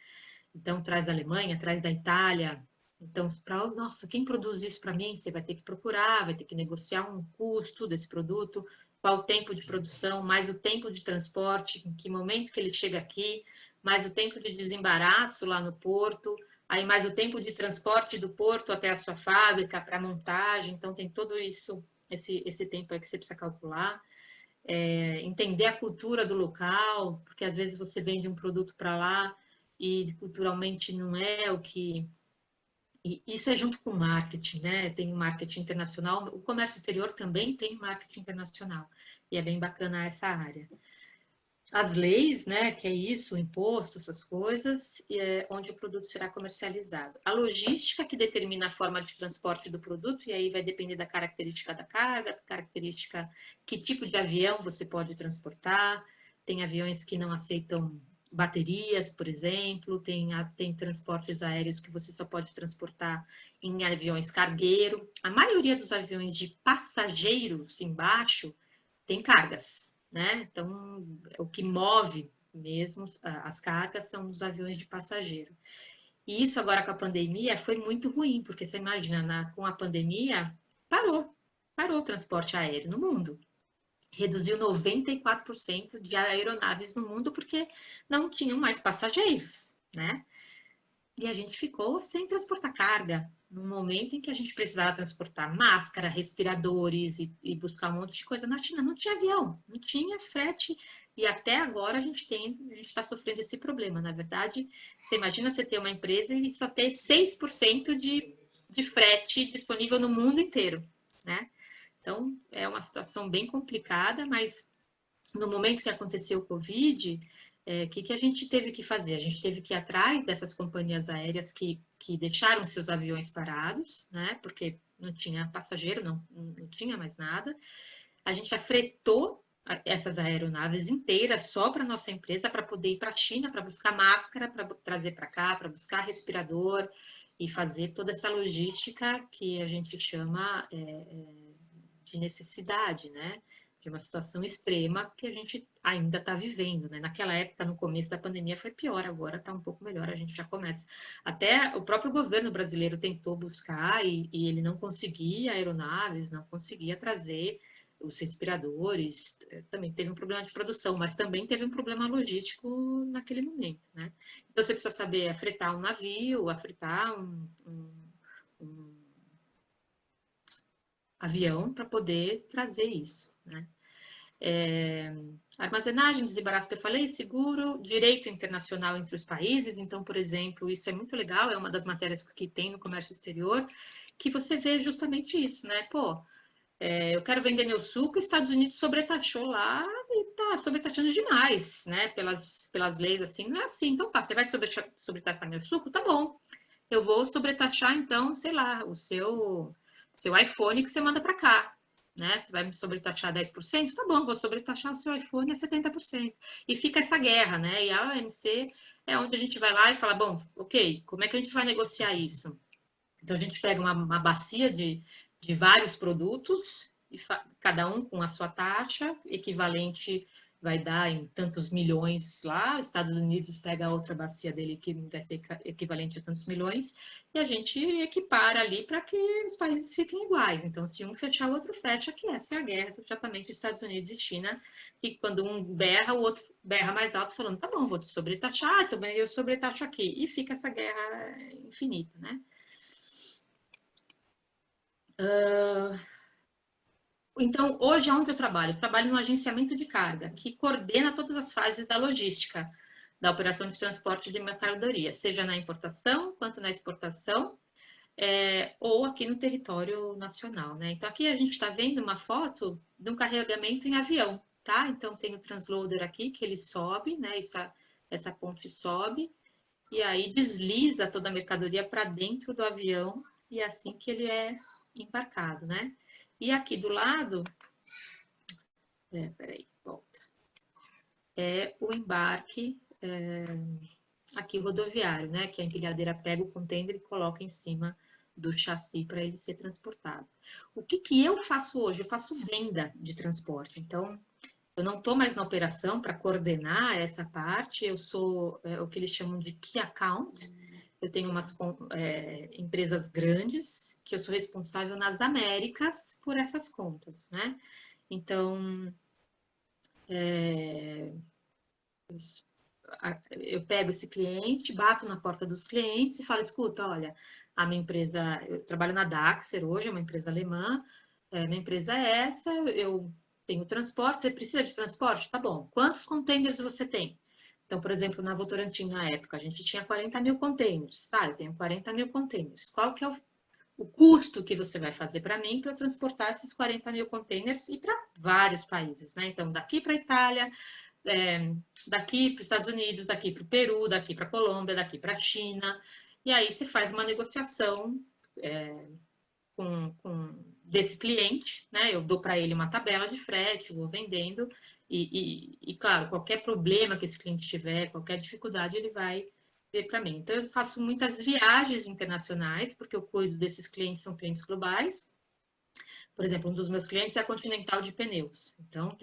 Então, traz da Alemanha, traz da Itália. Então, nossa, quem produz isso para mim? Você vai ter que procurar, vai ter que negociar um custo desse produto, qual o tempo de produção, mais o tempo de transporte, em que momento que ele chega aqui, mais o tempo de desembaraço lá no porto, aí mais o tempo de transporte do porto até a sua fábrica, para montagem. Então, tem todo isso, esse tempo aí que você precisa calcular. Entender a cultura do local, porque às vezes você vende um produto para lá e culturalmente não é o que... E isso é junto com o marketing, né? Tem o marketing internacional, o comércio exterior também tem marketing internacional, e é bem bacana essa área. As leis, né, que é isso, o imposto, essas coisas, onde o produto será comercializado. A logística, que determina a forma de transporte do produto, e aí vai depender da característica da carga, característica, que tipo de avião você pode transportar. Tem aviões que não aceitam baterias, por exemplo, tem transportes aéreos que você só pode transportar em aviões cargueiro. A maioria dos aviões de passageiros embaixo tem cargas, né? Então, o que move mesmo as cargas são os aviões de passageiro. E isso agora com a pandemia foi muito ruim, porque você imagina, com a pandemia, parou o transporte aéreo no mundo. Reduziu 94% de aeronaves no mundo porque não tinham mais passageiros, né? E a gente ficou sem transportar carga, no momento em que a gente precisava transportar máscara, respiradores e buscar um monte de coisa na China. Não tinha avião, não tinha frete, e até agora a gente está sofrendo esse problema. Na verdade, você imagina você ter uma empresa e só ter 6% de frete disponível no mundo inteiro, né? Então, é uma situação bem complicada, mas no momento que aconteceu o Covid, que a gente teve que fazer? A gente teve que ir atrás dessas companhias aéreas que deixaram seus aviões parados, né? Porque não tinha passageiro, não tinha mais nada. A gente afretou essas aeronaves inteiras só para nossa empresa, para poder ir para a China, para buscar máscara, para trazer para cá, para buscar respirador e fazer toda essa logística que a gente chama de necessidade, né? De uma situação extrema que a gente ainda está vivendo, né? Naquela época, no começo da pandemia, foi pior, agora está um pouco melhor, a gente já começa. Até o próprio governo brasileiro tentou buscar e ele não conseguia aeronaves, não conseguia trazer os respiradores, também teve um problema de produção, mas também teve um problema logístico naquele momento, né? Então, você precisa saber afretar um navio, afretar um avião para poder trazer isso, né? Armazenagem, desembaraço que eu falei, seguro, direito internacional entre os países. Então, por exemplo, isso é muito legal, é uma das matérias que tem no comércio exterior, que você vê justamente isso, né? Pô, eu quero vender meu suco, os Estados Unidos sobretaxou lá e tá sobretaxando demais, né? Pelas leis, assim, não é assim. Então tá, você vai sobretaxar meu suco? Tá bom. Eu vou sobretaxar, então, sei lá, o seu iPhone que você manda para cá, né? Você vai me sobretaxar 10%? Tá bom, vou sobretaxar o seu iPhone a 70%. E fica essa guerra, né? E a OMC é onde a gente vai lá e fala, bom, ok, como é que a gente vai negociar isso? Então, a gente pega uma bacia de vários produtos, e cada um com a sua taxa, equivalente vai dar em tantos milhões lá, os Estados Unidos pega a outra bacia dele que vai ser equivalente a tantos milhões, e a gente equipara ali para que os países fiquem iguais. Então, se um fechar, o outro fecha, que essa é a guerra, exatamente, Estados Unidos e China, e quando um berra, o outro berra mais alto, falando, tá bom, vou te sobretaxar, também eu sobretaxo aqui, e fica essa guerra infinita, né? Então, hoje, onde eu trabalho? Eu trabalho no agenciamento de carga, que coordena todas as fases da logística, da operação de transporte de mercadoria, seja na importação, quanto na exportação, ou aqui no território nacional, né? Então, aqui a gente está vendo uma foto de um carregamento em avião, tá? Então, tem o transloader aqui, que ele sobe, né? Essa ponte sobe, e aí desliza toda a mercadoria para dentro do avião, e é assim que ele é embarcado, né? E aqui do lado, peraí, volta, é o embarque aqui rodoviário, né? Que a empilhadeira pega o container e coloca em cima do chassi para ele ser transportado. O que eu faço hoje? Eu faço venda de transporte. Então, eu não estou mais na operação para coordenar essa parte, eu sou o que eles chamam de Key Account. Eu tenho umas empresas grandes que eu sou responsável nas Américas por essas contas, né? Então, eu pego esse cliente, bato na porta dos clientes e falo, escuta, olha, a minha empresa, eu trabalho na Daxer hoje, é uma empresa alemã, minha empresa é essa, eu tenho transporte, você precisa de transporte? Tá bom. Quantos containers você tem? Então, por exemplo, na Votorantim, na época, a gente tinha 40 mil containers. Tá, eu tenho 40 mil containers. Qual que é o custo que você vai fazer para mim para transportar esses 40 mil containers e para vários países, né? Então, daqui para a Itália, daqui para os Estados Unidos, daqui para o Peru, daqui para a Colômbia, daqui para a China. E aí você faz uma negociação desse cliente, né? Eu dou para ele uma tabela de frete, vou vendendo e, claro, qualquer problema que esse cliente tiver, qualquer dificuldade, ele vai ver para mim. Então, eu faço muitas viagens internacionais, porque eu cuido desses clientes, são clientes globais. Por exemplo, um dos meus clientes é a Continental de Pneus. Então,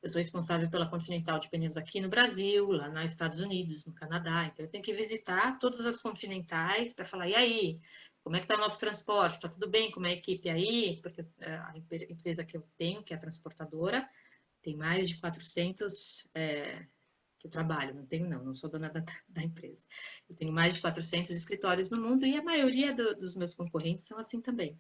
eu sou responsável pela Continental de Pneus aqui no Brasil, lá nos Estados Unidos, no Canadá. Então, eu tenho que visitar todas as continentais para falar, e aí, como é que está o nosso transporte? Está tudo bem? Como é a equipe aí? Porque a empresa que eu tenho, que é a transportadora, tem mais de 400 que eu trabalho, não sou dona da empresa. Eu tenho mais de 400 escritórios no mundo e a maioria dos meus concorrentes são assim também.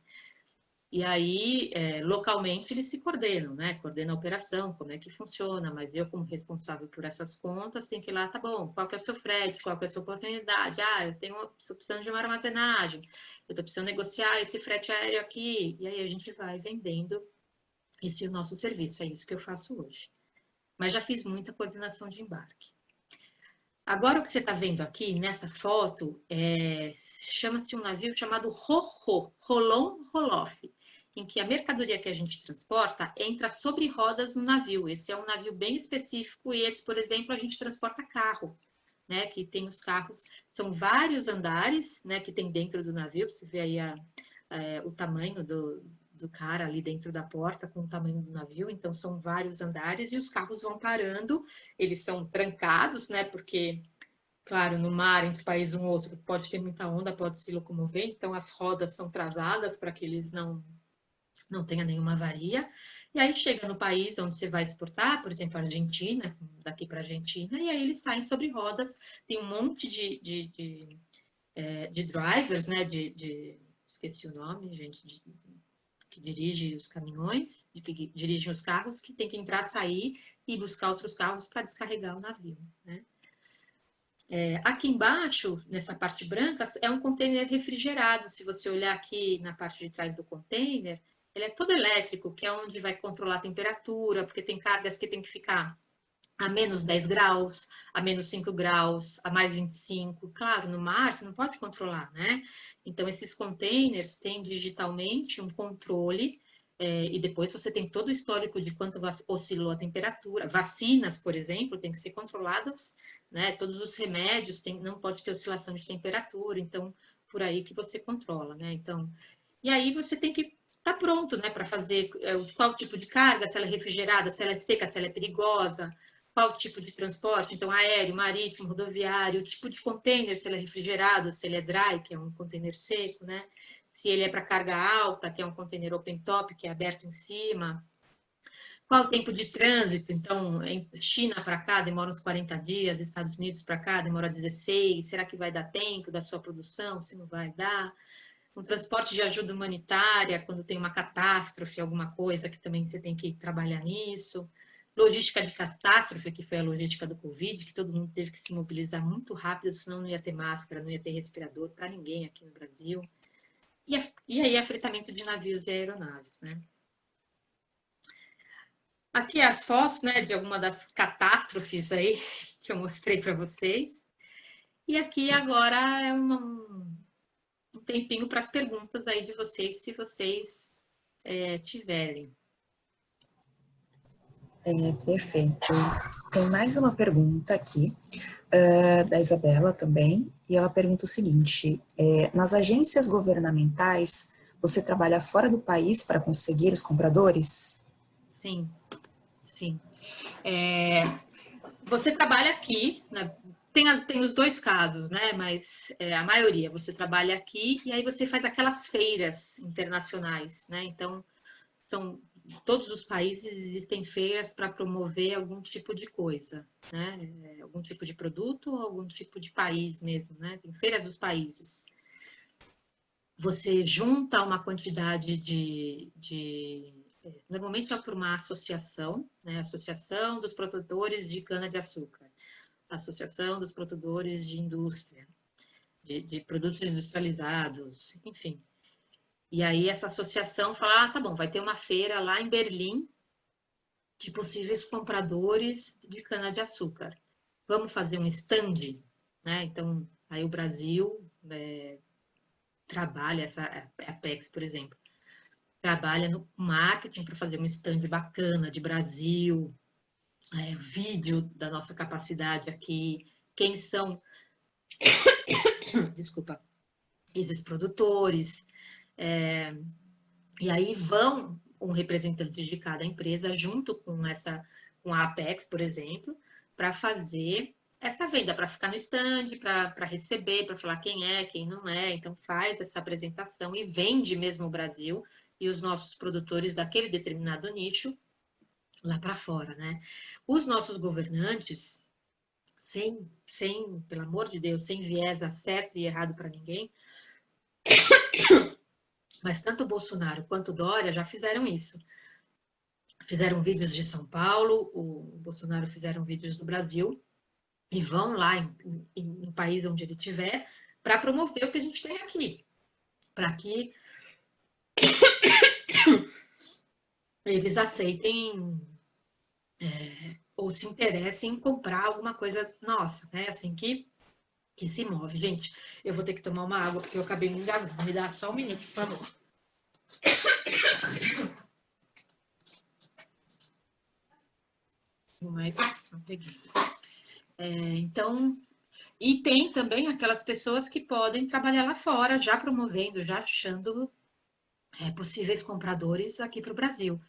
E aí, localmente, eles se coordenam, né? Coordena a operação, como é que funciona, mas eu, como responsável por essas contas, tenho que ir lá, tá bom, qual que é o seu frete, qual que é a sua oportunidade? Estou precisando de uma armazenagem, eu estou precisando negociar esse frete aéreo aqui, e aí a gente vai vendendo esse nosso serviço, é isso que eu faço hoje. mas já fiz muita coordenação de embarque. Agora, o que você está vendo aqui nessa foto, chama-se um navio chamado Rolon Roloff, em que a mercadoria que a gente transporta entra sobre rodas no navio. Esse é um navio bem específico e esse, por exemplo, a gente transporta carro, né? Que tem os carros, são vários andares, né? Que tem dentro do navio, você vê aí o tamanho do cara ali dentro da porta com o tamanho do navio, então são vários andares e os carros vão parando, eles são trancados, né? Porque, claro, no mar, entre um país e um outro, pode ter muita onda, pode se locomover, então as rodas são travadas para que eles não tenha nenhuma avaria. E aí chega no país onde você vai exportar, por exemplo, a Argentina, daqui para a Argentina, e aí eles saem sobre rodas, tem um monte de drivers, né? Esqueci o nome, gente, que dirige os caminhões, que dirigem os carros, que tem que entrar, sair e buscar outros carros para descarregar o navio, né? Aqui embaixo, nessa parte branca, é um container refrigerado. Se você olhar aqui na parte de trás do container, ele é todo elétrico, que é onde vai controlar a temperatura, porque tem cargas que tem que ficar a menos 10 graus, a menos 5 graus, a mais 25. Claro, no mar você não pode controlar, né? Então, esses containers têm digitalmente um controle e depois você tem todo o histórico de quanto oscilou a temperatura. Vacinas, por exemplo, tem que ser controladas, né? Todos os remédios não pode ter oscilação de temperatura, então, por aí que você controla, né? Então, e aí você tem que estar pronto, né, para fazer qual tipo de carga, se ela é refrigerada, se ela é seca, se ela é perigosa, qual tipo de transporte, então aéreo, marítimo, rodoviário, o tipo de container, se ele é refrigerado, se ele é dry, que é um container seco, né? Se ele é para carga alta, que é um container open top, que é aberto em cima. Qual o tempo de trânsito? Então, China para cá demora uns 40 dias, Estados Unidos para cá demora 16. Será que vai dar tempo da sua produção? Se não vai dar. Um transporte de ajuda humanitária, quando tem uma catástrofe, alguma coisa que também você tem que trabalhar nisso. Logística de catástrofe, que foi a logística do Covid, que todo mundo teve que se mobilizar muito rápido, senão não ia ter máscara, não ia ter respirador para ninguém aqui no Brasil. E aí, afretamento de navios e aeronaves, né? Aqui as fotos, né, de alguma das catástrofes aí que eu mostrei para vocês. E aqui agora é um tempinho para as perguntas aí de vocês, se vocês tiverem. Perfeito. Tem mais uma pergunta aqui, da Isabela também, e ela pergunta o seguinte: nas agências governamentais, você trabalha fora do país para conseguir os compradores? Sim, sim. Você trabalha aqui, né? Tem os dois casos, né? Mas a maioria, você trabalha aqui e aí você faz aquelas feiras internacionais, né? Então, todos os países existem feiras para promover algum tipo de coisa, né? Algum tipo de produto ou algum tipo de país mesmo, né? Tem feiras dos países. Você junta uma quantidade normalmente é por uma associação, né? Associação dos produtores de cana-de-açúcar, Associação dos produtores de indústria, de produtos industrializados, enfim. E aí essa associação fala, tá bom, vai ter uma feira lá em Berlim de possíveis compradores de cana-de-açúcar. Vamos fazer um stand, né? Então, aí o Brasil trabalha, a Apex, por exemplo, trabalha no marketing para fazer um stand bacana de Brasil, vídeo da nossa capacidade aqui, quem são, desculpa, esses produtores, e aí vão um representante de cada empresa junto com a Apex, por exemplo, para fazer essa venda, para ficar no stand, para receber, para falar quem é, quem não é, então faz essa apresentação e vende mesmo o Brasil e os nossos produtores daquele determinado nicho lá para fora, né? Os nossos governantes, sem, pelo amor de Deus, sem viés a certo e errado para ninguém, mas tanto o Bolsonaro quanto o Dória já fizeram isso. Fizeram vídeos de São Paulo, o Bolsonaro fizeram vídeos do Brasil e vão lá no país onde ele estiver para promover o que a gente tem aqui, para que eles aceitem ou se interessa em comprar alguma coisa nossa, né? Assim que se move. Gente, eu vou ter que tomar uma água porque eu acabei me engasgando. Me dá só um minuto, por favor. Mas não peguei. Então, e tem também aquelas pessoas que podem trabalhar lá fora, já promovendo, já achando possíveis compradores aqui para o Brasil.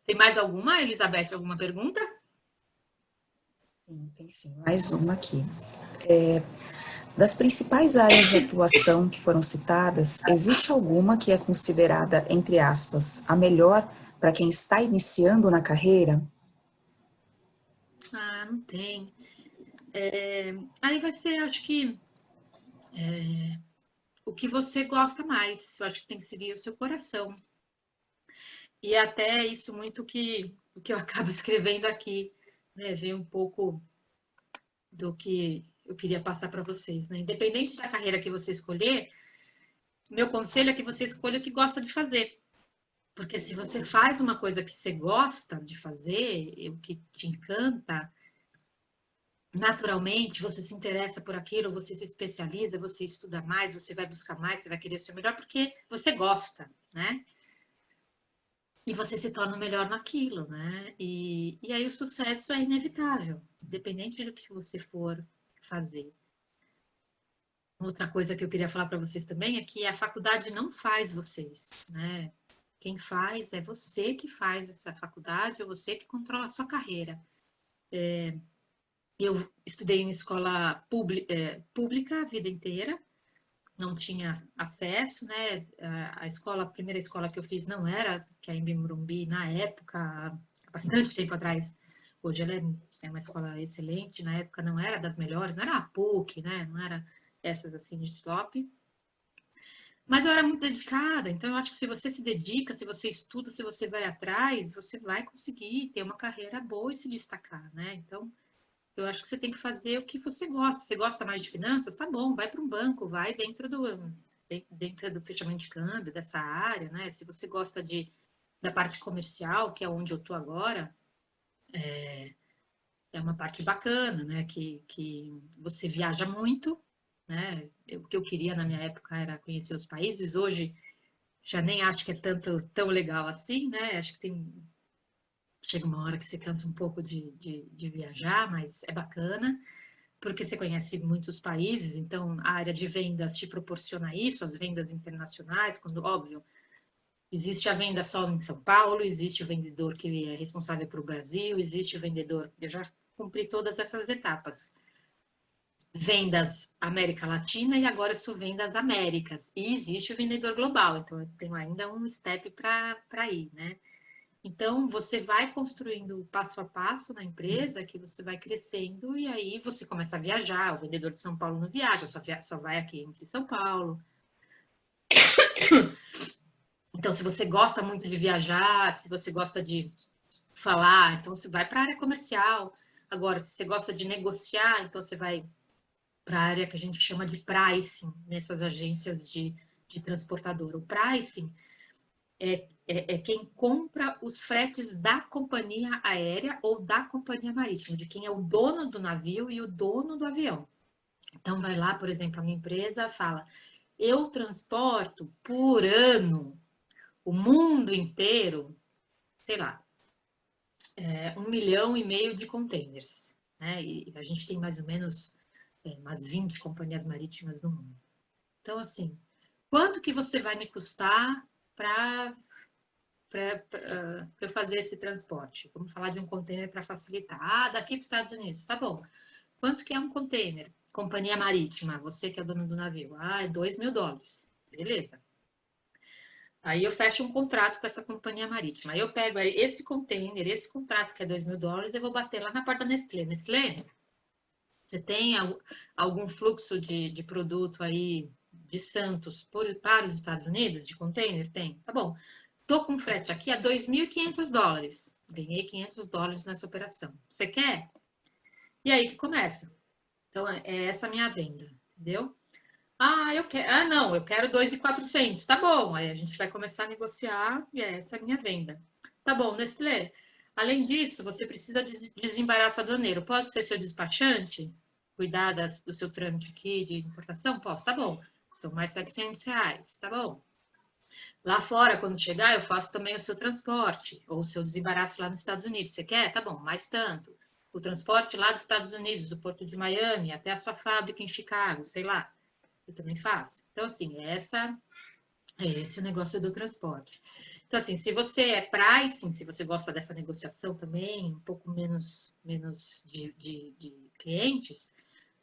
Tem mais alguma, Elizabeth? Alguma pergunta? Sim, tem sim. Mais uma aqui. Das principais áreas de atuação que foram citadas, existe alguma que é considerada, entre aspas, a melhor para quem está iniciando na carreira? Ah, não tem. Aí vai ser, acho que, o que você gosta mais. Eu acho que tem que seguir o seu coração. E até isso muito o que eu acabo escrevendo aqui, né? Ver um pouco do que eu queria passar para vocês, né? Independente da carreira que você escolher, meu conselho é que você escolha o que gosta de fazer. Porque se você faz uma coisa que você gosta de fazer, o que te encanta, naturalmente você se interessa por aquilo, você se especializa, você estuda mais, você vai buscar mais, você vai querer ser melhor porque você gosta, né? E você se torna melhor naquilo, né? E aí o sucesso é inevitável, independente do que você for fazer. Outra coisa que eu queria falar para vocês também é que a faculdade não faz vocês, né? Quem faz é você que faz essa faculdade, ou você que controla a sua carreira. Eu estudei em escola pública a vida inteira, não tinha acesso, né? A primeira escola que eu fiz não era, que é em Morumbi, na época, há bastante tempo atrás. Hoje ela é uma escola excelente, na época não era das melhores, não era a PUC, né? Não era essas assim de top. Mas eu era muito dedicada, então eu acho que se você se dedica, se você estuda, se você vai atrás, você vai conseguir ter uma carreira boa e se destacar, né? Então, eu acho que você tem que fazer o que você gosta. Você gosta mais de finanças? Tá bom, vai para um banco, vai dentro do fechamento de câmbio, dessa área, né? Se você gosta da parte comercial, que é onde eu tô agora, é uma parte bacana, né? Que você viaja muito, né? O que eu queria na minha época era conhecer os países. Hoje já nem acho que é tão legal assim, né? Acho que chega uma hora que você cansa um pouco de viajar, mas é bacana, porque você conhece muitos países, então a área de vendas te proporciona isso, as vendas internacionais, quando, óbvio, existe a venda só em São Paulo, existe o vendedor que é responsável para o Brasil, existe o vendedor, eu já cumpri todas essas etapas. Vendas América Latina e agora eu sou vendas Américas. E existe o vendedor global, então eu tenho ainda um step para ir, né? Então, você vai construindo passo a passo na empresa, que você vai crescendo e aí você começa a viajar. O vendedor de São Paulo não viaja, só vai aqui entre São Paulo. Então, se você gosta muito de viajar, se você gosta de falar, então você vai para a área comercial. Agora, se você gosta de negociar, então você vai para a área que a gente chama de pricing, nessas agências de transportadora. O pricing é quem compra os fretes da companhia aérea ou da companhia marítima, de quem é o dono do navio e o dono do avião. Então, vai lá, por exemplo, a minha empresa fala, eu transporto por ano o mundo inteiro, sei lá, 1,5 milhão de containers, né? E a gente tem mais ou menos umas 20 companhias marítimas no mundo. Então, assim, quanto que você vai me custar para eu fazer esse transporte? Vamos falar de um container para facilitar. Ah, daqui para os Estados Unidos, tá bom. Quanto que é um container? Companhia marítima, você que é o dono do navio. Ah, é $2.000. Beleza. Aí eu fecho um contrato com essa companhia marítima. Aí eu pego esse container, esse contrato que é $2.000, eu vou bater lá na porta da Nestlé. Nestlé, você tem algum fluxo de produto aí de Santos para os Estados Unidos, de container? Tem. Tá bom. Tô com frete aqui a $2.500. Ganhei $500 nessa operação. Você quer? E aí que começa. Então, é essa a minha venda, entendeu? Não, eu quero 2.400, tá bom. Aí a gente vai começar a negociar e essa é a minha venda. Tá bom, Nestlé. Além disso, você precisa desembaraço aduaneiro. Pode ser seu despachante? Cuidar do seu trâmite aqui de importação? Posso, tá bom. São mais R$700, tá bom. Lá fora, quando chegar, eu faço também o seu transporte, ou o seu desembaraço lá nos Estados Unidos. Você quer? Tá bom, mais tanto. O transporte lá dos Estados Unidos, do Porto de Miami, até a sua fábrica em Chicago, sei lá. Eu também faço. Então, assim, esse é o negócio do transporte. Então, assim, se você é pricing, se você gosta dessa negociação também, um pouco menos de clientes,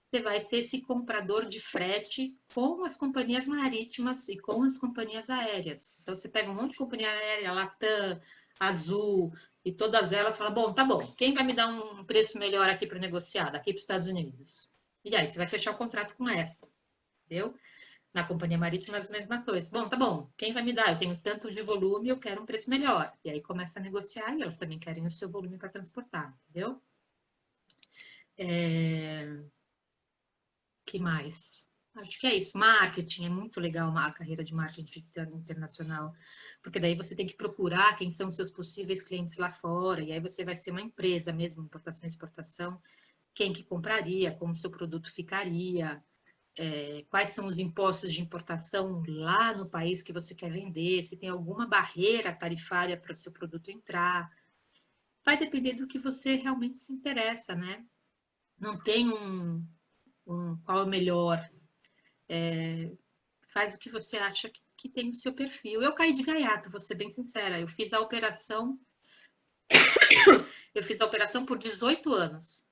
você vai ser esse comprador de frete com as companhias marítimas e com as companhias aéreas. Então, você pega um monte de companhia aérea, Latam, Azul, e todas elas falam, bom, tá bom, quem vai me dar um preço melhor aqui para negociar, daqui para os Estados Unidos? E aí, você vai fechar o contrato com essa, entendeu? Na companhia marítima, a mesma coisa. Bom, tá bom, quem vai me dar? Eu tenho tanto de volume, eu quero um preço melhor. E aí, começa a negociar e elas também querem o seu volume para transportar, entendeu? Que mais? Acho que é isso. Marketing, é muito legal a carreira de marketing internacional, porque daí você tem que procurar quem são seus possíveis clientes lá fora, e aí você vai ser uma empresa mesmo, importação e exportação, quem que compraria, como o seu produto ficaria, quais são os impostos de importação lá no país que você quer vender, se tem alguma barreira tarifária para o seu produto entrar. Vai depender do que você realmente se interessa, né? Não tem qual é o melhor. Faz o que você acha que tem no seu perfil. Eu caí de gaiato, vou ser bem sincera. Eu fiz a operação por 18 anos.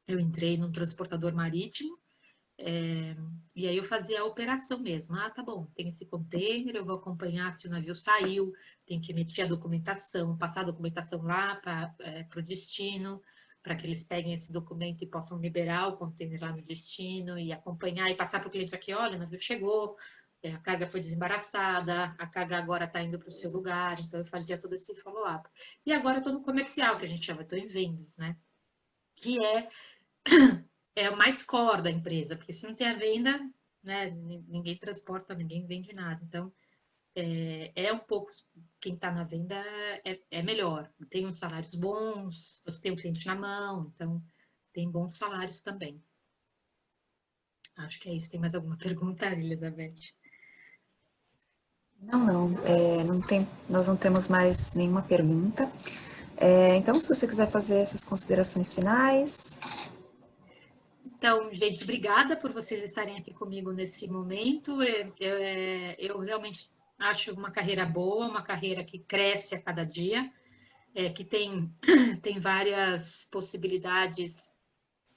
Eu entrei num transportador marítimo, e aí eu fazia a operação mesmo. Tá bom, tem esse container, eu vou acompanhar se o navio saiu, tem que emitir a documentação, passar a documentação lá para o destino, para que eles peguem esse documento e possam liberar o container lá no destino e acompanhar e passar para o cliente aqui, olha, o navio chegou, a carga foi desembaraçada, a carga agora está indo para o seu lugar, então eu fazia todo esse follow-up. E agora eu estou no comercial, que a gente chama, estou em vendas, né? Que é o mais core da empresa, porque se não tem a venda, né, ninguém transporta, ninguém vende nada. Então, um pouco, quem está na venda é melhor. Tem uns salários bons, você tem um cliente na mão, então tem bons salários também. Acho que é isso. Tem mais alguma pergunta, Elizabeth? Não tem, nós não temos mais nenhuma pergunta. Então, se você quiser fazer suas considerações finais. Então, gente, obrigada por vocês estarem aqui comigo nesse momento. Eu realmente acho uma carreira boa, uma carreira que cresce a cada dia, que tem várias possibilidades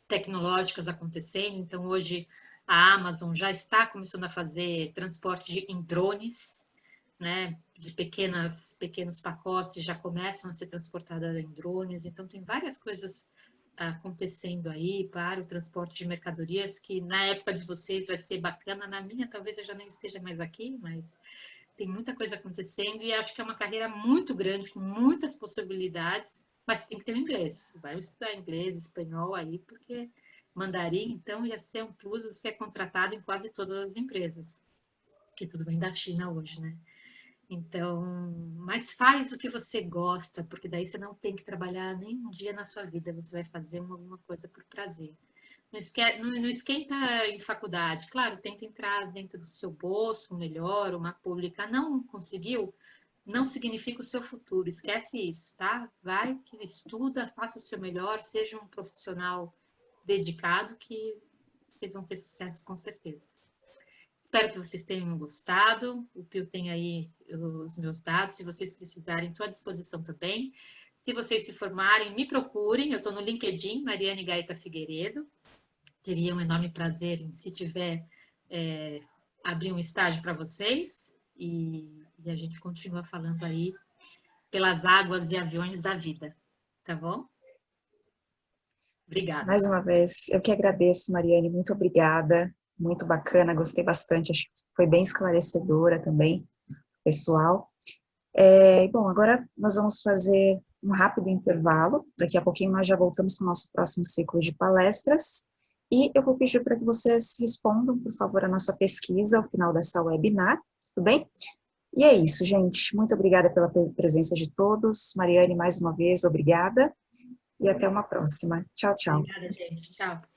tecnológicas acontecendo. Então, hoje, a Amazon já está começando a fazer transporte em drones, né? De pequenos pacotes já começam a ser transportadas em drones. Então, tem várias coisas acontecendo aí para o transporte de mercadorias, que na época de vocês vai ser bacana, na minha talvez eu já nem esteja mais aqui, mas tem muita coisa acontecendo e acho que é uma carreira muito grande, com muitas possibilidades, mas tem que ter o inglês. Vai estudar inglês, espanhol aí, porque mandarim, então, ia ser um plus, você é contratado em quase todas as empresas, que tudo vem da China hoje, né? Então, mas faz o que você gosta, porque daí você não tem que trabalhar nem um dia na sua vida, você vai fazer alguma coisa por prazer. Não esquenta em faculdade. Claro, tenta entrar dentro do seu bolso, melhor, uma pública. Não conseguiu? Não significa o seu futuro. Esquece isso, tá? Vai, que estuda, faça o seu melhor, seja um profissional dedicado que vocês vão ter sucesso com certeza. Espero que vocês tenham gostado. O Pio tem aí os meus dados. Se vocês precisarem, estou à disposição também. Se vocês se formarem, me procurem. Eu estou no LinkedIn, Mariane Gaeta Figueiredo. Teria um enorme prazer em, se tiver, abrir um estágio para vocês. E a gente continua falando aí pelas águas e aviões da vida. Tá bom? Obrigada. Mais uma vez, eu que agradeço, Mariane. Muito obrigada. Muito bacana, gostei bastante. Acho que foi bem esclarecedora também, pessoal. Bom, agora nós vamos fazer um rápido intervalo. Daqui a pouquinho nós já voltamos com o nosso próximo ciclo de palestras. E eu vou pedir para que vocês respondam, por favor, a nossa pesquisa ao final dessa webinar, tudo bem? E é isso, gente. Muito obrigada pela presença de todos. Mariane, mais uma vez, obrigada. E até uma próxima. Tchau, tchau. Obrigada, gente. Tchau.